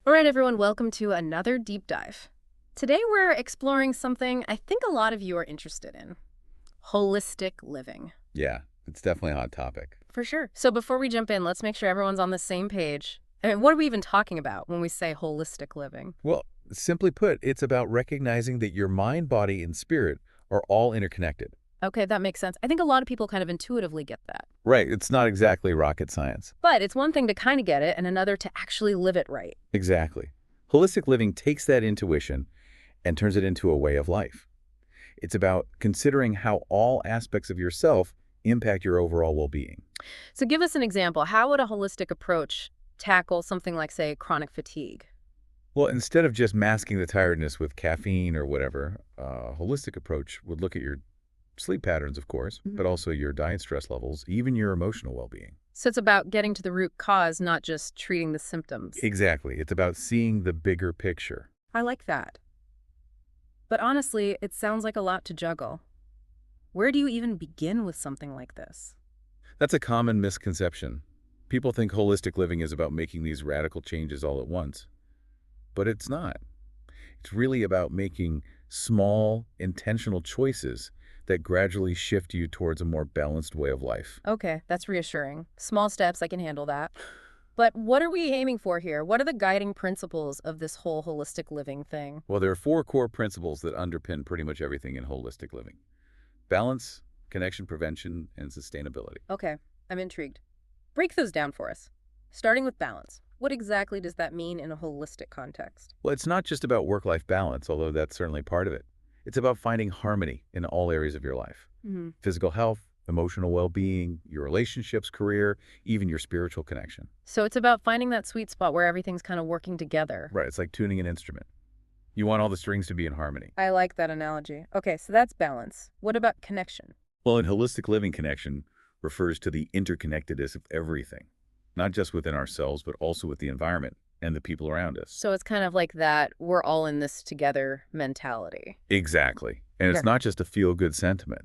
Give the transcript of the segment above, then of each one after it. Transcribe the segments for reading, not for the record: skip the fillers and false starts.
All right, everyone, welcome to another deep dive. Today we're exploring something I think a lot of you are interested in, holistic living. Yeah, it's definitely a hot topic. For sure. So before we jump in, let's make sure everyone's on the same page. I mean, what are we even talking about when we say holistic living? Well, simply put, it's about recognizing that your mind, body, and spirit are all interconnected. Okay, that makes sense. I think a lot of people kind of intuitively get that. Right, it's not exactly rocket science. But it's one thing to kind of get it and another to actually live it right. Exactly. Holistic living takes that intuition and turns it into a way of life. It's about considering how all aspects of yourself impact your overall well-being. So give us an example. How would a holistic approach tackle something like, say, chronic fatigue? Well, instead of just masking the tiredness with caffeine or whatever, a holistic approach would look at your sleep patterns, of course, but also your diet stress levels, even your emotional well-being. So it's about getting to the root cause, not just treating the symptoms. Exactly. It's about seeing the bigger picture. I like that. But honestly, it sounds like a lot to juggle. Where do you even begin with something like this? That's a common misconception. People think holistic living is about making these radical changes all at once, but it's not. It's really about making small, intentional choices that gradually shift you towards a more balanced way of life. Okay, that's reassuring. Small steps, I can handle that. But what are we aiming for here? What are the guiding principles of this whole holistic living thing? Well, there are four core principles that underpin pretty much everything in holistic living: balance, connection prevention, and sustainability. Okay, I'm intrigued. Break those down for us. Starting with balance. What exactly does that mean in a holistic context? Well, it's not just about work-life balance, although that's certainly part of it. It's about finding harmony in all areas of your life: physical health, emotional well-being, your relationships, career, even your spiritual connection. So it's about finding that sweet spot where everything's kind of working together. Right, it's like tuning an instrument. You want all the strings to be in harmony. I like that analogy. Okay, so that's balance. What about connection? Well, in holistic living, connection refers to the interconnectedness of everything, not just within ourselves, but also with the environment and the people around us. So it's kind of like that we're all in this together mentality. Exactly. And Yeah. it's not just a feel-good sentiment.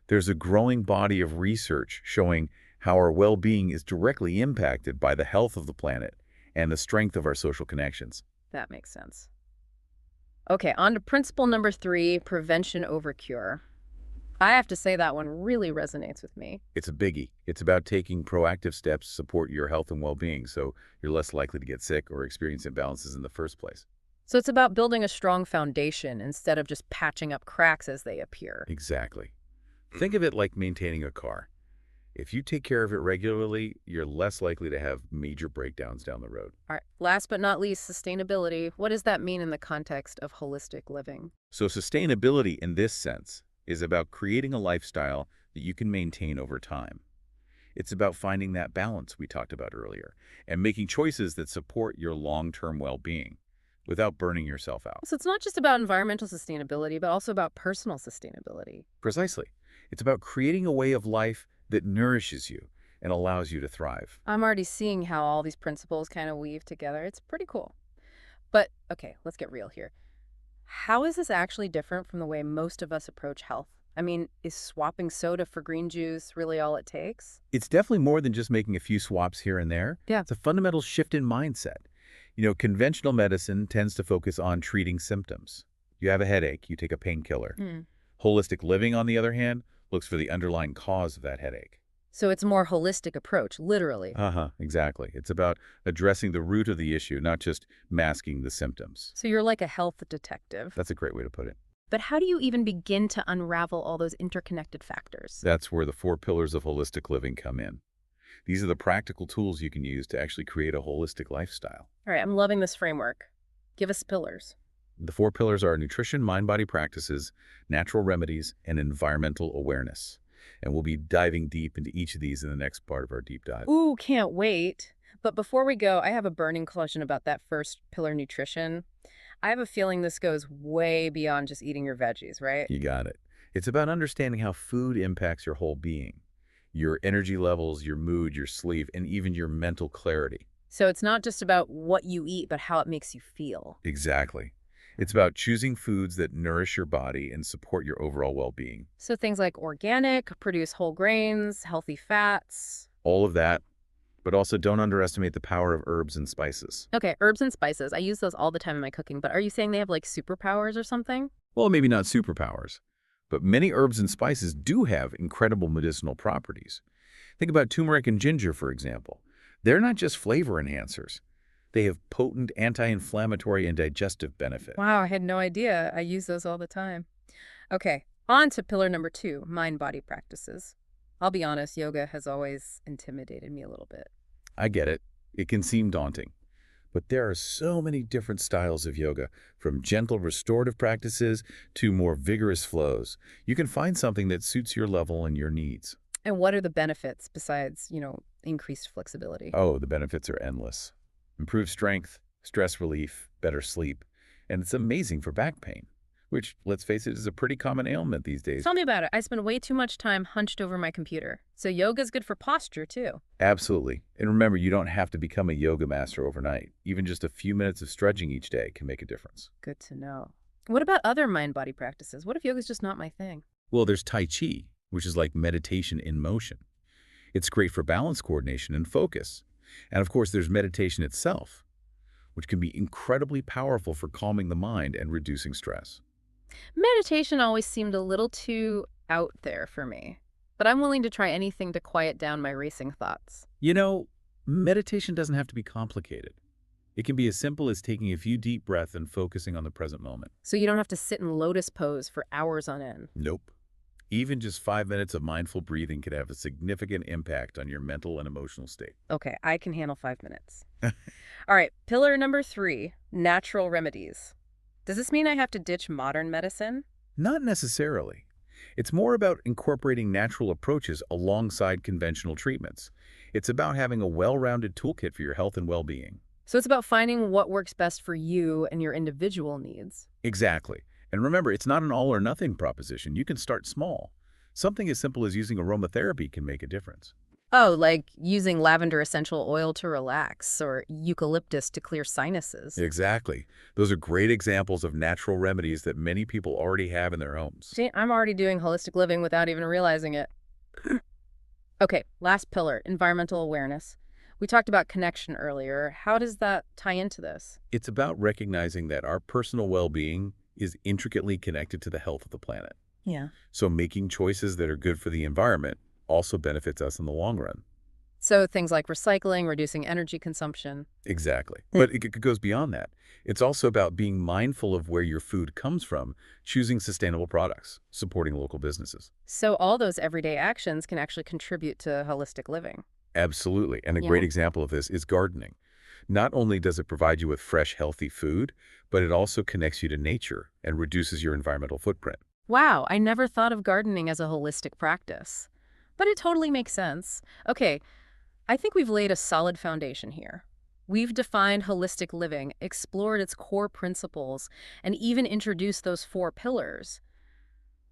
There's a growing body of research showing how our well-being is directly impacted by the health of the planet and the strength of our social connections. That makes sense. Okay, on to principle number 3, prevention over cure. I have to say that one really resonates with me. It's a biggie. It's about taking proactive steps to support your health and well-being so you're less likely to get sick or experience imbalances in the first place. So it's about building a strong foundation instead of just patching up cracks as they appear. Exactly. Think of it like maintaining a car. If you take care of it regularly, you're less likely to have major breakdowns down the road. All right, last but not least, sustainability. What does that mean in the context of holistic living? So sustainability in this sense is about creating a lifestyle that you can maintain over time. It's about finding that balance we talked about earlier and making choices that support your long-term well-being without burning yourself out. So it's not just about environmental sustainability, but also about personal sustainability. Precisely. It's about creating a way of life that nourishes you and allows you to thrive. I'm already seeing how all these principles kind of weave together. It's pretty cool. But okay, let's get real here. How is this actually different from the way most of us approach health? I mean, is swapping soda for green juice really all it takes? It's definitely more than just making a few swaps here and there. Yeah. It's a fundamental shift in mindset. Conventional medicine tends to focus on treating symptoms. You have a headache, you take a painkiller. Mm. Holistic living, on the other hand, looks for the underlying cause of that headache. So it's a more holistic approach, literally. Uh-huh, exactly. It's about addressing the root of the issue, not just masking the symptoms. So you're like a health detective. That's a great way to put it. But how do you even begin to unravel all those interconnected factors? That's where the four pillars of holistic living come in. These are the practical tools you can use to actually create a holistic lifestyle. All right, I'm loving this framework. Give us pillars. The four pillars are nutrition, mind-body practices, natural remedies, and environmental awareness. And we'll be diving deep into each of these in the next part of our deep dive. Ooh, can't wait. But before we go, I have a burning question about that first pillar, nutrition. I have a feeling this goes way beyond just eating your veggies, right? You got it. It's about understanding how food impacts your whole being, your energy levels, your mood, your sleep, and even your mental clarity. So it's not just about what you eat, but how it makes you feel. Exactly. It's about choosing foods that nourish your body and support your overall well-being. So things like organic, produce whole grains, healthy fats. All of that but also don't underestimate the power of herbs and spices. Okay, herbs and spices. I use those all the time in my cooking, but are you saying they have like superpowers or something? Well, maybe not superpowers, but many herbs and spices do have incredible medicinal properties. Think about turmeric and ginger, for example. They're not just flavor enhancers. They have potent anti-inflammatory and digestive benefit. Wow, I had no idea. I use those all the time. Okay, on to pillar number 2, mind-body practices. I'll be honest, yoga has always intimidated me a little bit. I get it. It can seem daunting. But there are so many different styles of yoga, from gentle restorative practices to more vigorous flows. You can find something that suits your level and your needs. And what are the benefits besides, increased flexibility? Oh, the benefits are endless. Improved strength, stress relief, better sleep, and it's amazing for back pain, which, let's face it, is a pretty common ailment these days. Tell me about it. I spend way too much time hunched over my computer. So yoga's good for posture, too. Absolutely. And remember, you don't have to become a yoga master overnight. Even just a few minutes of stretching each day can make a difference. Good to know. What about other mind-body practices? What if yoga's just not my thing? Well, there's Tai Chi, which is like meditation in motion. It's great for balance coordination and focus. And of course, there's meditation itself, which can be incredibly powerful for calming the mind and reducing stress. Meditation always seemed a little too out there for me, but I'm willing to try anything to quiet down my racing thoughts. You know, meditation doesn't have to be complicated. It can be as simple as taking a few deep breaths and focusing on the present moment. So you don't have to sit in lotus pose for hours on end. Nope. Even just 5 minutes of mindful breathing can have a significant impact on your mental and emotional state. Okay, I can handle 5 minutes. All right, pillar number 3, natural remedies. Does this mean I have to ditch modern medicine? Not necessarily. It's more about incorporating natural approaches alongside conventional treatments. It's about having a well-rounded toolkit for your health and well-being. So it's about finding what works best for you and your individual needs. Exactly. And remember, it's not an all-or-nothing proposition. You can start small. Something as simple as using aromatherapy can make a difference. Oh, like using lavender essential oil to relax or eucalyptus to clear sinuses. Exactly. Those are great examples of natural remedies that many people already have in their homes. See, I'm already doing holistic living without even realizing it. Okay, last pillar, environmental awareness. We talked about connection earlier. How does that tie into this? It's about recognizing that our personal well-being is intricately connected to the health of the planet. Yeah. So making choices that are good for the environment also benefits us in the long run. So things like recycling, reducing energy consumption. Exactly. But it goes beyond that. It's also about being mindful of where your food comes from, choosing sustainable products, supporting local businesses. So all those everyday actions can actually contribute to holistic living. Absolutely. And a Yeah. great example of this is gardening. Not only does it provide you with fresh, healthy food, but it also connects you to nature and reduces your environmental footprint. Wow, I never thought of gardening as a holistic practice. But it totally makes sense. Okay, I think we've laid a solid foundation here. We've defined holistic living, explored its core principles, and even introduced those 4 pillars.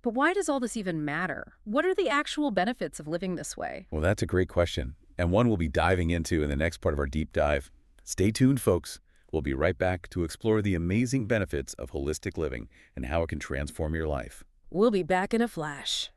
But why does all this even matter? What are the actual benefits of living this way? Well, that's a great question, and one we'll be diving into in the next part of our deep dive. Stay tuned, folks. We'll be right back to explore the amazing benefits of holistic living and how it can transform your life. We'll be back in a flash.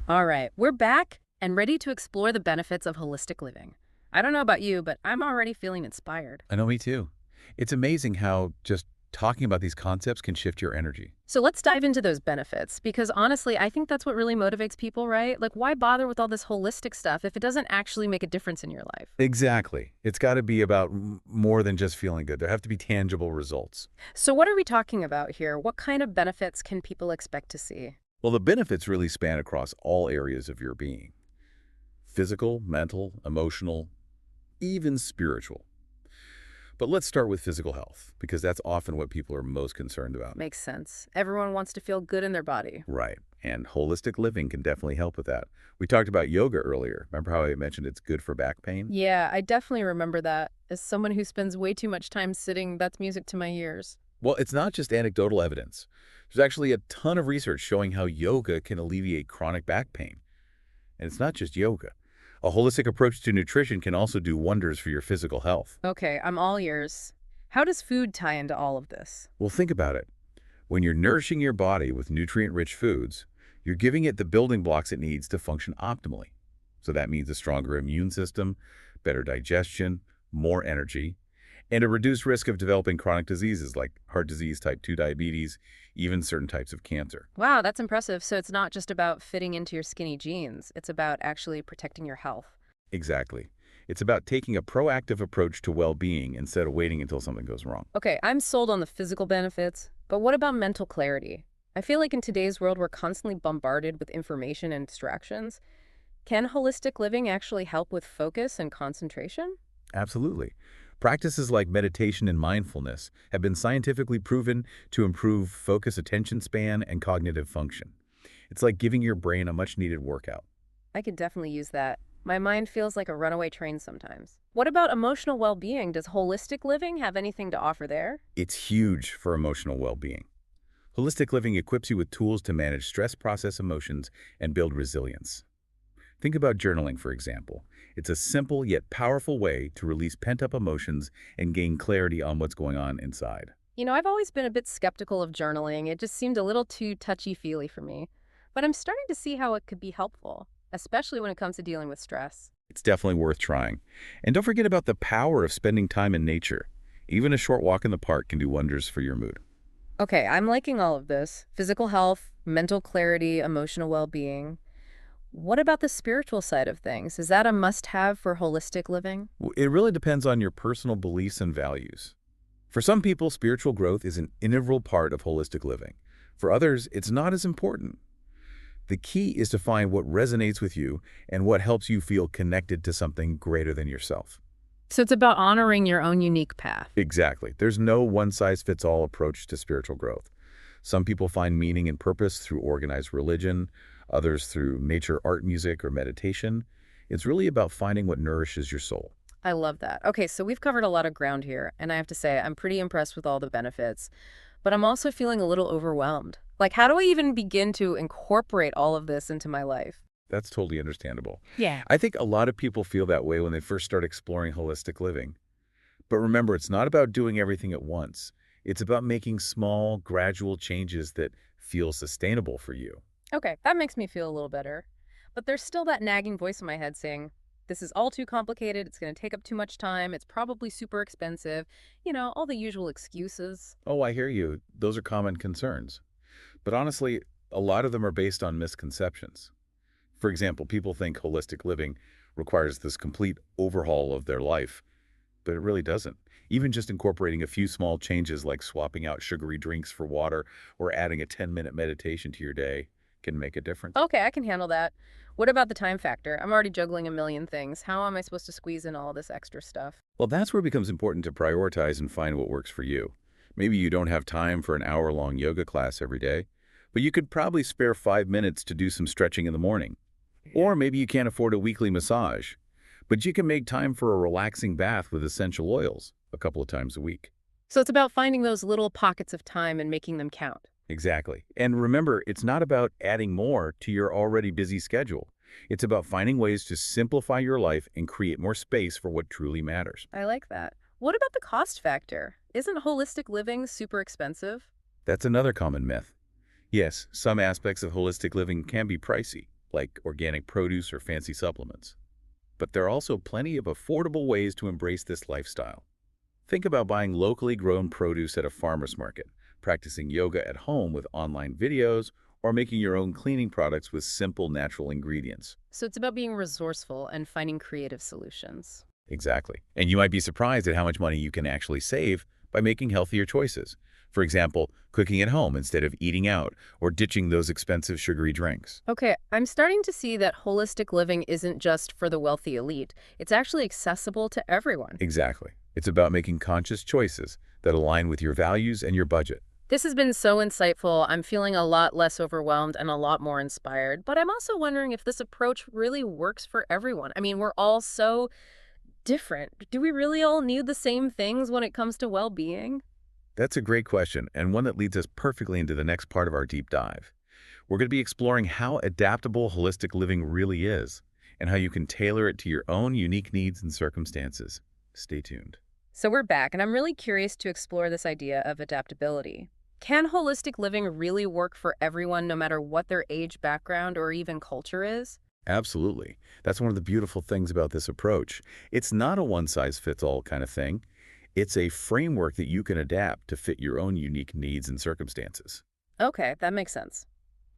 All right, we're back and ready to explore the benefits of holistic living. I don't know about you, but I'm already feeling inspired. I know, me too. It's amazing how just talking about these concepts can shift your energy. So let's dive into those benefits, because honestly, I think that's what really motivates people, right? Like, why bother with all this holistic stuff if it doesn't actually make a difference in your life? Exactly. It's got to be about more than just feeling good. There have to be tangible results. So what are we talking about here? What kind of benefits can people expect to see? Well, the benefits really span across all areas of your being. Physical, mental, emotional, even spiritual. But let's start with physical health, because that's often what people are most concerned about. Makes sense. Everyone wants to feel good in their body. Right. And holistic living can definitely help with that. We talked about yoga earlier. Remember how I mentioned it's good for back pain? Yeah, I definitely remember that. As someone who spends way too much time sitting, that's music to my ears. Well, it's not just anecdotal evidence. There's actually a ton of research showing how yoga can alleviate chronic back pain. And it's not just yoga. A holistic approach to nutrition can also do wonders for your physical health. Okay, I'm all ears. How does food tie into all of this? Well, think about it. When you're nourishing your body with nutrient-rich foods, you're giving it the building blocks it needs to function optimally. So that means a stronger immune system, better digestion, more energy, and a reduced risk of developing chronic diseases like heart disease, type 2 diabetes, even certain types of cancer. Wow, that's impressive. So it's not just about fitting into your skinny jeans. It's about actually protecting your health. Exactly. It's about taking a proactive approach to well-being instead of waiting until something goes wrong. Okay, I'm sold on the physical benefits, but what about mental clarity? I feel like in today's world, we're constantly bombarded with information and distractions. Can holistic living actually help with focus and concentration? Absolutely. Practices like meditation and mindfulness have been scientifically proven to improve focus, attention span, and cognitive function. It's like giving your brain a much-needed workout. I could definitely use that. My mind feels like a runaway train sometimes. What about emotional well-being? Does holistic living have anything to offer there? It's huge for emotional well-being. Holistic living equips you with tools to manage stress, process emotions, and build resilience. Think about journaling, for example. It's a simple yet powerful way to release pent-up emotions and gain clarity on what's going on inside. I've always been a bit skeptical of journaling. It just seemed a little too touchy-feely for me. But I'm starting to see how it could be helpful, especially when it comes to dealing with stress. It's definitely worth trying. And don't forget about the power of spending time in nature. Even a short walk in the park can do wonders for your mood. Okay, I'm liking all of this. Physical health, mental clarity, emotional well-being. What about the spiritual side of things? Is that a must-have for holistic living? It really depends on your personal beliefs and values. For some people, spiritual growth is an integral part of holistic living. For others, it's not as important. The key is to find what resonates with you and what helps you feel connected to something greater than yourself. So it's about honoring your own unique path. Exactly. There's no one-size-fits-all approach to spiritual growth. Some people find meaning and purpose through organized religion, others through nature, art, music, or meditation. It's really about finding what nourishes your soul. I love that. Okay, so we've covered a lot of ground here, and I have to say, I'm pretty impressed with all the benefits, but I'm also feeling a little overwhelmed. Like, how do I even begin to incorporate all of this into my life? That's totally understandable. Yeah. I think a lot of people feel that way when they first start exploring holistic living. But remember, it's not about doing everything at once. It's about making small, gradual changes that feel sustainable for you. Okay, that makes me feel a little better. But there's still that nagging voice in my head saying, this is all too complicated, it's going to take up too much time, it's probably super expensive, all the usual excuses. Oh, I hear you. Those are common concerns. But honestly, a lot of them are based on misconceptions. For example, people think holistic living requires this complete overhaul of their life, but it really doesn't. Even just incorporating a few small changes like swapping out sugary drinks for water or adding a 10-minute meditation to your day can make a difference. Okay, I can handle that. What about the time factor? I'm already juggling a million things. How am I supposed to squeeze in all this extra stuff? Well, that's where it becomes important to prioritize and find what works for you. Maybe you don't have time for an hour-long yoga class every day, but you could probably spare 5 minutes to do some stretching in the morning. Or maybe you can't afford a weekly massage, but you can make time for a relaxing bath with essential oils a couple of times a week. So it's about finding those little pockets of time and making them count. Exactly. And remember, it's not about adding more to your already busy schedule. It's about finding ways to simplify your life and create more space for what truly matters. I like that. What about the cost factor? Isn't holistic living super expensive? That's another common myth. Yes, some aspects of holistic living can be pricey, like organic produce or fancy supplements. But there are also plenty of affordable ways to embrace this lifestyle. Think about buying locally grown produce at a farmer's market, practicing yoga at home with online videos, or making your own cleaning products with simple natural ingredients. So it's about being resourceful and finding creative solutions. Exactly. And you might be surprised at how much money you can actually save by making healthier choices. For example, cooking at home instead of eating out, or ditching those expensive sugary drinks. Okay, I'm starting to see that holistic living isn't just for the wealthy elite. It's actually accessible to everyone. Exactly. It's about making conscious choices that align with your values and your budget. This has been so insightful. I'm feeling a lot less overwhelmed and a lot more inspired. But I'm also wondering if this approach really works for everyone. I mean, we're all so different. Do we really all need the same things when it comes to well-being? That's a great question, and one that leads us perfectly into the next part of our deep dive. We're going to be exploring how adaptable holistic living really is, and how you can tailor it to your own unique needs and circumstances. Stay tuned. So we're back, and I'm really curious to explore this idea of adaptability. Can holistic living really work for everyone, no matter what their age, background, or even culture is? Absolutely. That's one of the beautiful things about this approach. It's not a one-size-fits-all kind of thing. It's a framework that you can adapt to fit your own unique needs and circumstances. Okay, that makes sense.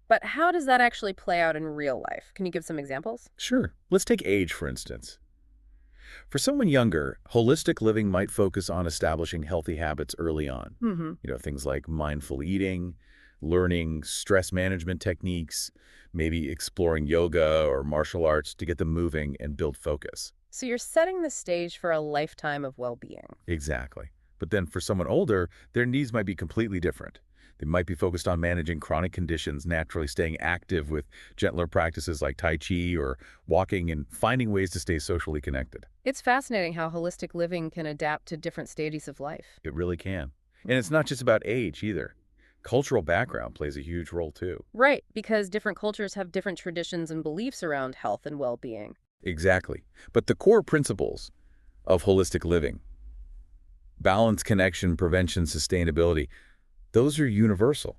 But how does that actually play out in real life? Can you give some examples? Sure. Let's take age, for instance. For someone younger, holistic living might focus on establishing healthy habits early on. Mm-hmm. Things like mindful eating, learning stress management techniques, maybe exploring yoga or martial arts to get them moving and build focus. So you're setting the stage for a lifetime of well-being. Exactly. But then for someone older, their needs might be completely different. They might be focused on managing chronic conditions, naturally staying active with gentler practices like Tai Chi or walking and finding ways to stay socially connected. It's fascinating how holistic living can adapt to different stages of life. It really can. And it's not just about age either. Cultural background plays a huge role too. Right, because different cultures have different traditions and beliefs around health and well-being. Exactly. But the core principles of holistic living, balance, connection, prevention, sustainability, those are universal.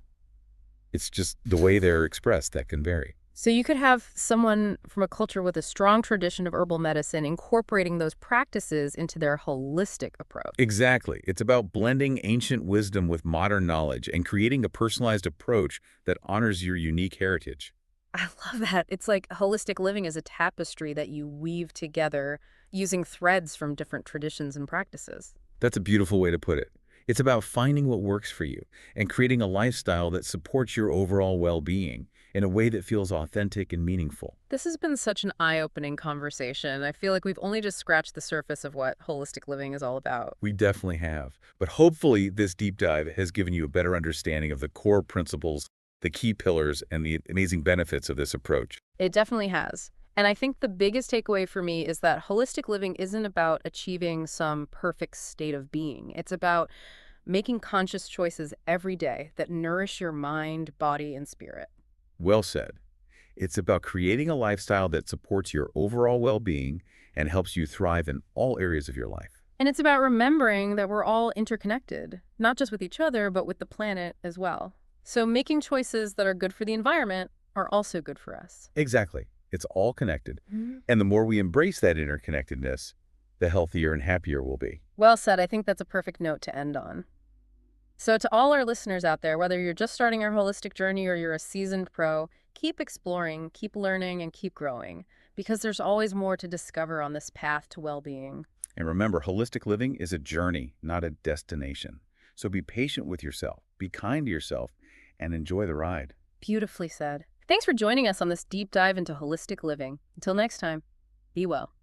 It's just the way they're expressed that can vary. So you could have someone from a culture with a strong tradition of herbal medicine incorporating those practices into their holistic approach. Exactly. It's about blending ancient wisdom with modern knowledge and creating a personalized approach that honors your unique heritage. I love that. It's like holistic living is a tapestry that you weave together using threads from different traditions and practices. That's a beautiful way to put it. It's about finding what works for you and creating a lifestyle that supports your overall well-being in a way that feels authentic and meaningful. This has been such an eye-opening conversation. I feel like we've only just scratched the surface of what holistic living is all about. We definitely have. But hopefully this deep dive has given you a better understanding of the core principles, the key pillars, and the amazing benefits of this approach. It definitely has. And I think the biggest takeaway for me is that holistic living isn't about achieving some perfect state of being. It's about making conscious choices every day that nourish your mind, body, and spirit. Well said. It's about creating a lifestyle that supports your overall well-being and helps you thrive in all areas of your life. And it's about remembering that we're all interconnected, not just with each other, but with the planet as well. So making choices that are good for the environment are also good for us. Exactly. It's all connected. Mhm. And the more we embrace that interconnectedness, the healthier and happier we'll be. Well said. I think that's a perfect note to end on. So to all our listeners out there, whether you're just starting your holistic journey or you're a seasoned pro, keep exploring, keep learning, and keep growing, because there's always more to discover on this path to well-being. And remember, holistic living is a journey, not a destination. So be patient with yourself, be kind to yourself, and enjoy the ride. Beautifully said. Thanks for joining us on this deep dive into holistic living. Until next time, be well.